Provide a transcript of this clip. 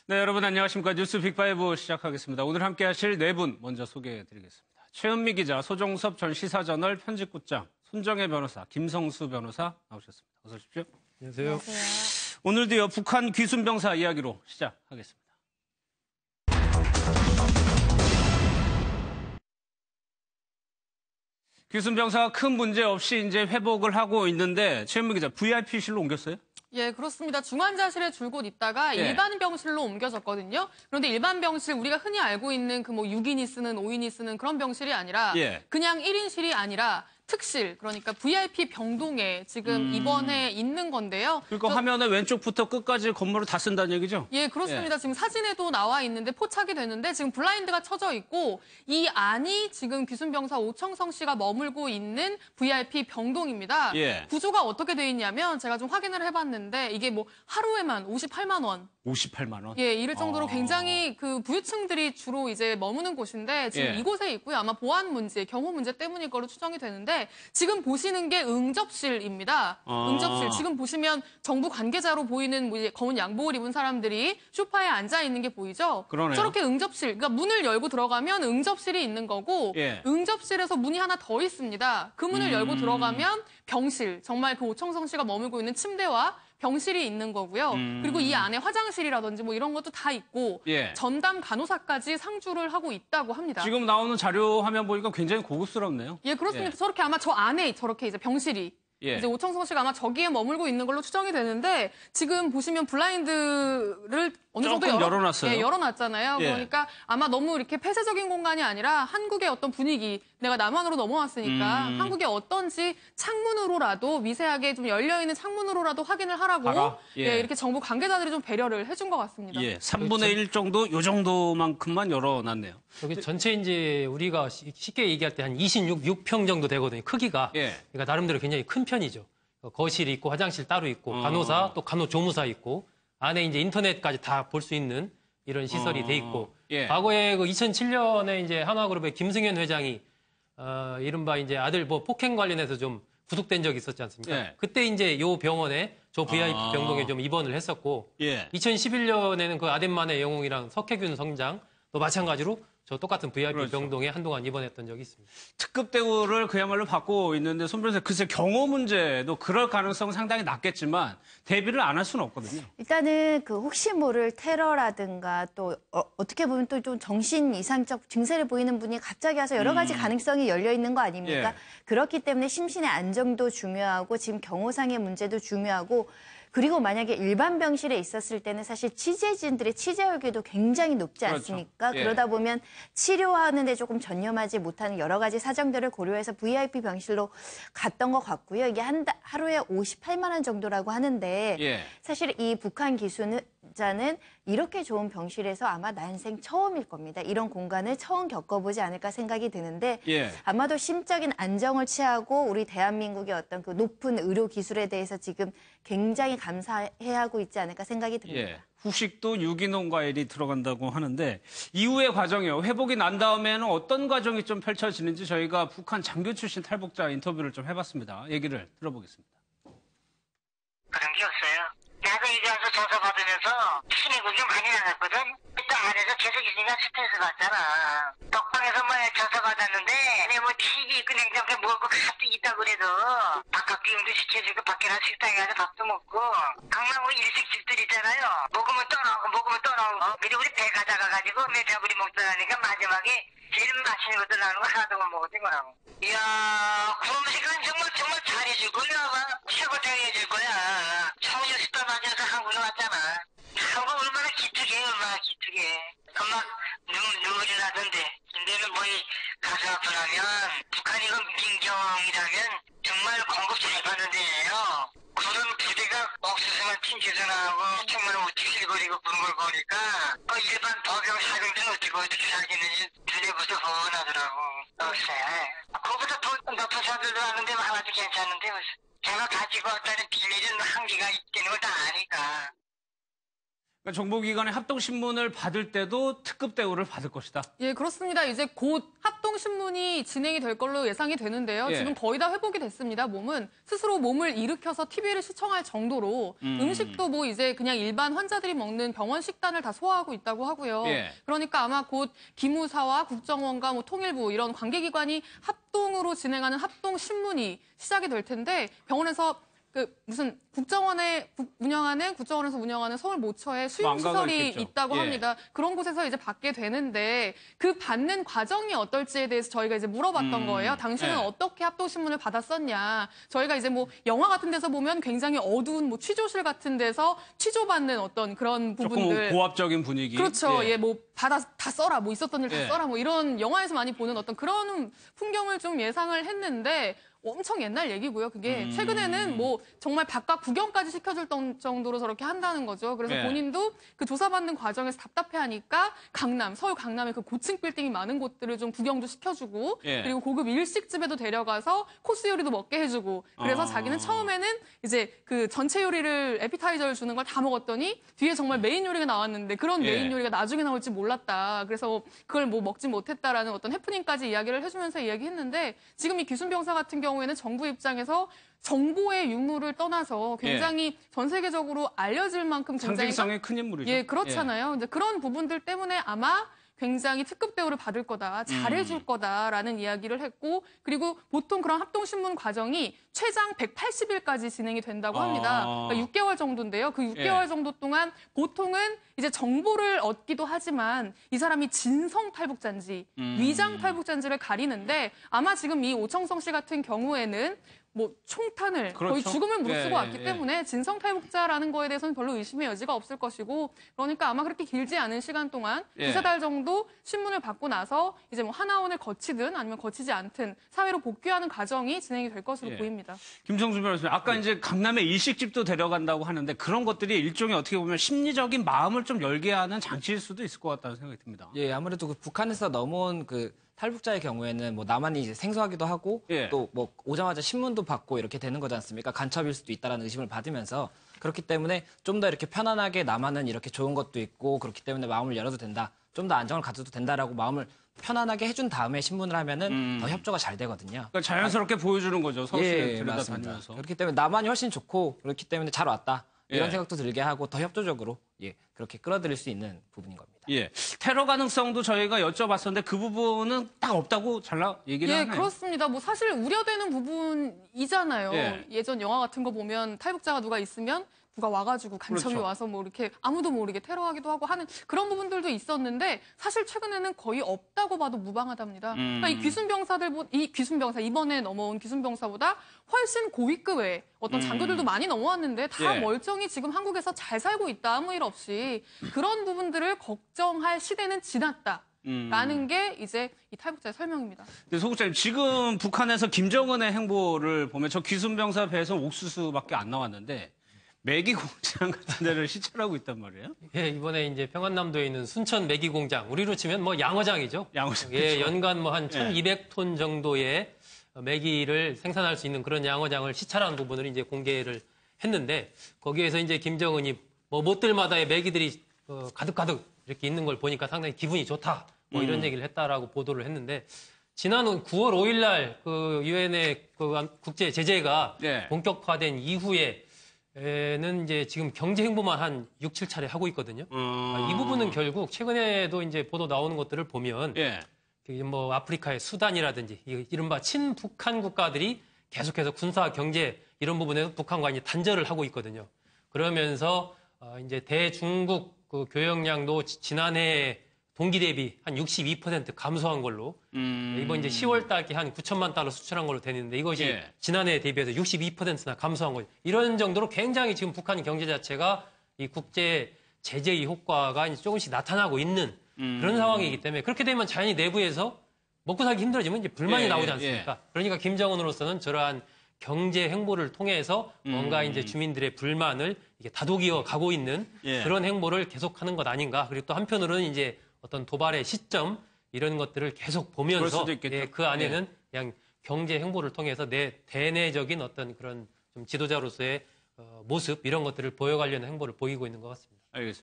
네, 여러분 안녕하십니까. 뉴스 빅5 시작하겠습니다. 오늘 함께 하실 네 분 먼저 소개해드리겠습니다. 최은미 기자, 소종섭 전 시사저널 편집국장, 손정혜 변호사, 김성수 변호사 나오셨습니다. 어서 오십시오. 안녕하세요. 안녕하세요. 오늘도요, 북한 귀순병사 이야기로 시작하겠습니다. 귀순병사가 큰 문제 없이 이제 회복을 하고 있는데, 최은미 기자, VIP실로 옮겼어요? 예, 그렇습니다. 중환자실에 줄곧 있다가 예. 일반 병실로 옮겨졌거든요. 그런데 일반 병실, 우리가 흔히 알고 있는 그 뭐 6인이 쓰는, 5인이 쓰는 그런 병실이 아니라 예. 그냥 1인실이 아니라 특실, 그러니까 VIP 병동에 지금 입원해 있는 건데요. 그러니까 화면에 왼쪽부터 끝까지 건물을 다 쓴다는 얘기죠? 예, 그렇습니다. 예. 지금 사진에도 나와 있는데 포착이 되는데 지금 블라인드가 쳐져 있고 이 안이 지금 귀순병사 오청성 씨가 머물고 있는 VIP 병동입니다. 예. 구조가 어떻게 돼 있냐면 제가 좀 확인을 해봤는데 이게 뭐 하루에만 58만 원. 58만 원? 예, 이럴 정도로 굉장히 그 부유층들이 주로 이제 머무는 곳인데 지금 예. 이곳에 있고요. 아마 보안 문제, 경호 문제 때문일 거로 추정이 되는데 지금 보시는 게 응접실입니다. 응접실. 지금 보시면 정부 관계자로 보이는 뭐 이제 검은 양복을 입은 사람들이 소파에 앉아 있는 게 보이죠? 그러네요. 저렇게 응접실, 그러니까 문을 열고 들어가면 응접실이 있는 거고 예. 응접실에서 문이 하나 더 있습니다. 그 문을 열고 들어가면 병실, 정말 그 오청성 씨가 머물고 있는 침대와 병실이 있는 거고요. 그리고 이 안에 화장실이라든지 뭐 이런 것도 다 있고 예. 전담 간호사까지 상주를 하고 있다고 합니다. 지금 나오는 자료 화면 보니까 굉장히 고급스럽네요. 예, 그렇습니다. 예. 저렇게 아마 저 안에 저렇게 이제 병실이 예. 이제 오청성 씨가 아마 저기에 머물고 있는 걸로 추정이 되는데 지금 보시면 블라인드를 어느 정도 조금 열어놨어요. 예, 열어놨잖아요. 예. 그러니까 아마 너무 이렇게 폐쇄적인 공간이 아니라 한국의 어떤 분위기, 내가 남한으로 넘어왔으니까 한국이 어떤지 창문으로라도 미세하게 좀 열려있는 창문으로라도 확인을 하라고 봐라. 예. 예, 이렇게 정부 관계자들이 좀 배려를 해준 것 같습니다. 예, 3분의 1 정도, 요 정도만큼만 열어놨네요. 여기 전체 이제 우리가 쉽게 얘기할 때 한 26평 정도 되거든요. 크기가. 예. 그러니까 나름대로 굉장히 큰 편이죠. 거실이 있고 화장실 따로 있고 간호사 또 간호조무사 있고 안에 이제 인터넷까지 다 볼 수 있는 이런 시설이 돼 있고 예. 과거에 그 2007년에 이제 한화그룹의 김승현 회장이 이른바 이제 아들 뭐 폭행 관련해서 좀 구속된 적이 있었지 않습니까? 예. 그때 이제 요 병원에 저 VIP 병동에 좀 입원을 했었고 예. 2011년에는 그 아덴만의 영웅이랑 석혜균 성장 또 마찬가지로 저 똑같은 VIP 그렇죠. 병동에 한동안 입원했던 적이 있습니다. 특급 대우를 그야말로 받고 있는데, 손 변호사, 글쎄 경호 문제도 그럴 가능성은 상당히 낮겠지만 대비를 안 할 수는 없거든요. 일단은 그 혹시 모를 테러라든가 또 어떻게 보면 또 좀 정신 이상적 증세를 보이는 분이 갑자기 와서 여러 가지 가능성이 열려 있는 거 아닙니까? 예. 그렇기 때문에 심신의 안정도 중요하고 지금 경호상의 문제도 중요하고 그리고 만약에 일반 병실에 있었을 때는 사실 취재진들의 취재열기도 굉장히 높지 그렇죠. 않습니까? 예. 그러다 보면 치료하는 데 조금 전념하지 못하는 여러 가지 사정들을 고려해서 VIP 병실로 갔던 것 같고요. 이게 하루에 58만 원 정도라고 하는데 예. 사실 이 북한 기순자는 이렇게 좋은 병실에서 아마 난생 처음일 겁니다. 이런 공간을 처음 겪어보지 않을까 생각이 드는데 예. 아마도 심적인 안정을 취하고 우리 대한민국의 어떤 그 높은 의료 기술에 대해서 지금 굉장히 감사해야 하고 있지 않을까 생각이 듭니다. 예. 후식도 유기농 과일이 들어간다고 하는데, 이후의 과정이요. 회복이 난 다음에는 어떤 과정이 좀 펼쳐지는지 저희가 북한 장교 출신 탈북자 인터뷰를 좀 해봤습니다. 얘기를 들어보겠습니다. 그런 게 없어요. 나도 여기 와서 조사 받으면서 신의 구경 많이 나갔거든. 일단 안에서 계속 있으니까 스트레스 받잖아. 덕방에서 뭐 조사 받았는데 내 뭐 TV 있고 냉장고에 먹고 가뜩 있다 그래도 바깥 비용도 시켜주고 밖에 나 식당에 가서 밥도 먹고 강남구 일식집들 있잖아요. 먹으면 떠나오고 근데 우리 배 가져가가지고 매자부리 먹다 가니까 마지막에 제일 맛있는 것도 나는 거 하나도 못 먹었던 거라고. 이야, 그 음식은 정말 잘해줄 거야. 아마 최고로 해줄 거야. 청주 스타 맞아서 한국에 왔잖아. 한국 얼마나 기특해. 엄마 눈물이 나던데. 근데는 뭐 가서 아프나면 북한이 그 민경이라면 정말 공급 잘 받는 데예요. 그런 부대가 옥수수만 튕겨서 나오고 정말 어떻게 일거리고 그런 걸 보니까 일반 법영 사병들은 어떻게 살겠는지 두뇌부터 뻔하더라고. 없어요. 그거보다 더 높은 사들도 하는데 하나도 괜찮은데 제가 가지고 왔다는 비밀은 한계가 있다는 걸 다 아니까. 그러니까 정보기관의 합동신문을 받을 때도 특급 대우를 받을 것이다. 예, 그렇습니다. 이제 곧 합동신문이 진행이 될 걸로 예상이 되는데요. 예. 지금 거의 다 회복이 됐습니다. 몸은 스스로 몸을 일으켜서 TV를 시청할 정도로 음식도 뭐 이제 그냥 일반 환자들이 먹는 병원 식단을 다 소화하고 있다고 하고요. 예. 그러니까 아마 곧 기무사와 국정원과 뭐 통일부 이런 관계기관이 합동으로 진행하는 합동신문이 시작이 될 텐데 병원에서 무슨 국정원에서 운영하는 서울 모처에 수용시설이 있다고 예. 합니다. 그런 곳에서 이제 받게 되는데 그 받는 과정이 어떨지에 대해서 저희가 이제 물어봤던 거예요. 당신은 예. 어떻게 합동신문을 받았었냐. 저희가 이제 뭐 영화 같은 데서 보면 굉장히 어두운 뭐 취조실 같은 데서 취조받는 어떤 그런 부분들. 조금 고압적인 분위기. 그렇죠. 예. 예, 뭐 다 써라. 뭐 있었던 일 다 예. 써라. 뭐 이런 영화에서 많이 보는 어떤 그런 풍경을 좀 예상을 했는데 엄청 옛날 얘기고요. 그게 최근에는 뭐 정말 바깥 구경까지 시켜줄 정도로 저렇게 한다는 거죠. 그래서 예. 본인도 그 조사받는 과정에서 답답해하니까 서울 강남에 그 고층 빌딩이 많은 곳들을 좀 구경도 시켜주고 예. 그리고 고급 일식집에도 데려가서 코스 요리도 먹게 해주고 그래서 자기는 처음에는 이제 그 전체 요리를 에피타이저를 주는 걸 다 먹었더니 뒤에 정말 메인 요리가 나왔는데 그런 예. 메인 요리가 나중에 나올지 몰랐다. 그래서 그걸 뭐 먹지 못했다라는 어떤 해프닝까지 이야기를 해주면서 이야기했는데 지금 이 기순병사 같은 경우에는 정부 입장에서 정보의 유무를 떠나서 굉장히 전 세계적으로 알려질 만큼 굉장히 상징성의 큰 인물이죠. 예, 그렇잖아요. 이제 그런 부분들 때문에 아마 굉장히 특급 대우를 받을 거다, 잘해줄 거다라는 이야기를 했고 그리고 보통 그런 합동신문 과정이 최장 180일까지 진행이 된다고 합니다. 그러니까 6개월 정도인데요. 그 6개월 정도 동안 보통은 이제 정보를 얻기도 하지만 이 사람이 진성 탈북자인지 위장 탈북자인지를 가리는데 아마 지금 이 오청성 씨 같은 경우에는 뭐 총탄을 그렇죠. 거의 죽음을 무릅쓰고 예, 왔기 예. 때문에 진성 탈북자라는 거에 대해서는 별로 의심의 여지가 없을 것이고 그러니까 아마 그렇게 길지 않은 시간 동안 예. 두세 달 정도 신문을 받고 나서 이제 뭐 하나원을 거치든 아니면 거치지 않든 사회로 복귀하는 과정이 진행이 될 것으로 예. 보입니다. 김성수 변호사님, 아까 이제 강남에 일식집도 데려간다고 하는데 그런 것들이 일종의 어떻게 보면 심리적인 마음을 좀 열게 하는 장치일 수도 있을 것 같다는 생각이 듭니다. 예, 아무래도 그 북한에서 넘어온 그 탈북자의 경우에는 뭐 남한이 이제 생소하기도 하고 예. 또 뭐 오자마자 신문도 받고 이렇게 되는 거지 않습니까? 간첩일 수도 있다라는 의심을 받으면서 그렇기 때문에 좀 더 이렇게 편안하게 남한은 이렇게 좋은 것도 있고 그렇기 때문에 마음을 열어도 된다. 좀 더 안정을 가져도 된다라고 마음을 편안하게 해준 다음에 신문을 하면은 더 협조가 잘 되거든요. 그러니까 자연스럽게 보여주는 거죠. 서울시내 맞습니다. 들여다다니면서. 그렇기 때문에 남한이 훨씬 좋고 그렇기 때문에 잘 왔다. 이런 예. 생각도 들게 하고 더 협조적으로 그렇게 끌어들일 수 있는 부분인 겁니다. 예. 테러 가능성도 저희가 여쭤봤었는데 그 부분은 딱 없다고 얘기를 예, 하네요. 그렇습니다. 뭐 사실 우려되는 부분이잖아요. 예. 예전 영화 같은 거 보면 탈북자가 누가 있으면 누가 와가지고 간첩이 그렇죠. 와서 뭐 이렇게 아무도 모르게 테러하기도 하고 하는 그런 부분들도 있었는데 사실 최근에는 거의 없다고 봐도 무방하답니다. 그러니까 이 귀순병사 이번에 넘어온 귀순병사보다 훨씬 고위급의 어떤 장교들도 많이 넘어왔는데 다 예. 멀쩡히 지금 한국에서 잘 살고 있다 아무 일 없이 그런 부분들을 걱정할 시대는 지났다. 라는 게 이제 이 탈북자의 설명입니다. 근데 소국장님, 지금 북한에서 김정은의 행보를 보면 저 귀순병사 배에서 옥수수밖에 안 나왔는데 매기 공장 같은 데를 시찰하고 있단 말이에요. 예, 이번에 이제 평안남도에 있는 순천 메기 공장, 우리로 치면 뭐 양어장이죠. 양어장. 예, 연간 뭐 한 1,200톤 정도의 메기를 생산할 수 있는 그런 양어장을 시찰한 부분을 이제 공개를 했는데 거기에서 이제 김정은이 뭐 못들마다의 메기들이 가득가득 이렇게 있는 걸 보니까 상당히 기분이 좋다. 뭐 이런 얘기를 했다라고 보도를 했는데 지난 9월 5일 날 그 유엔의 그 국제 제재가 네. 본격화된 이후에는 이제 지금 경제 행보만 한 6, 7차례 하고 있거든요. 이 부분은 결국 최근에도 이제 보도 나오는 것들을 보면 예. 뭐 아프리카의 수단이라든지 이른바 친북한 국가들이 계속해서 군사 경제 이런 부분에서 북한과 이제 단절을 하고 있거든요. 그러면서 이제 대중국 그 교역량도 지난해 동기 대비 한 62% 감소한 걸로 이번 이제 10월 달에 한 9천만 달러 수출한 걸로 되는데 이것이 예. 지난해에 대비해서 62%나 감소한 거죠. 이런 정도로 굉장히 지금 북한 경제 자체가 이 국제 제재의 효과가 이제 조금씩 나타나고 있는 그런 상황이기 때문에 그렇게 되면 자연히 내부에서 먹고 살기 힘들어지면 이제 불만이 예, 나오지 예, 않습니까? 그러니까 김정은으로서는 저러한 경제 행보를 통해서 뭔가 이제 주민들의 불만을 이게 다독이어 가고 있는 예. 그런 행보를 계속하는 것 아닌가. 그리고 또 한편으로는 이제 어떤 도발의 시점 이런 것들을 계속 그럴 보면서 수도 있겠죠. 예, 그 안에는 그냥 경제 행보를 통해서 내 대내적인 어떤 그런 좀 지도자로서의 모습 이런 것들을 보여가려는 행보를 보이고 있는 것 같습니다. 알겠습니다.